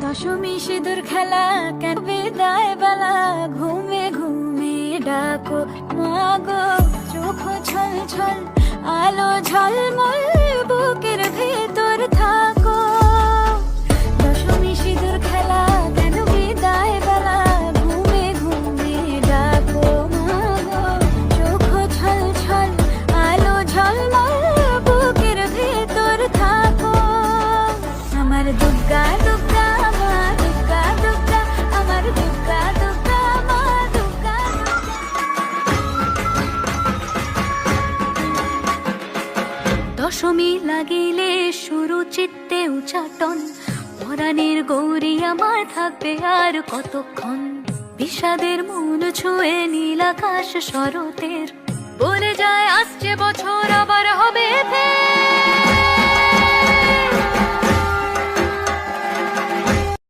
দশমী সিঁদুর খেলা কেন বিদায় বেলা ঘুমে ঘুমে ডাকো মাগো চোখ ছল ছল আলো ঝলমল বুকের ভেতর থাকো। দশমী সিঁদুর খেলা কেন বিদায় বেলা ঘুমে ঘুমে ডাকো মাগো চোখ ছল ছল আলো ঝলমল বুকের ভেতর থাকো। আমার দুর্গা দুর্গা মা দুর্গা দুর্গা আমার দুর্গা দুর্গা মা দুর্গা দশমী লাগিলে শুরু চিত্তে উচাটন পরাণের গৌরী আমার থাকবে আর কতক্ষণ। বিষাদের মন ছুঁয়ে নীল আকাশ শরতের বলে যায় আসছে বছর আবার হবে ফের।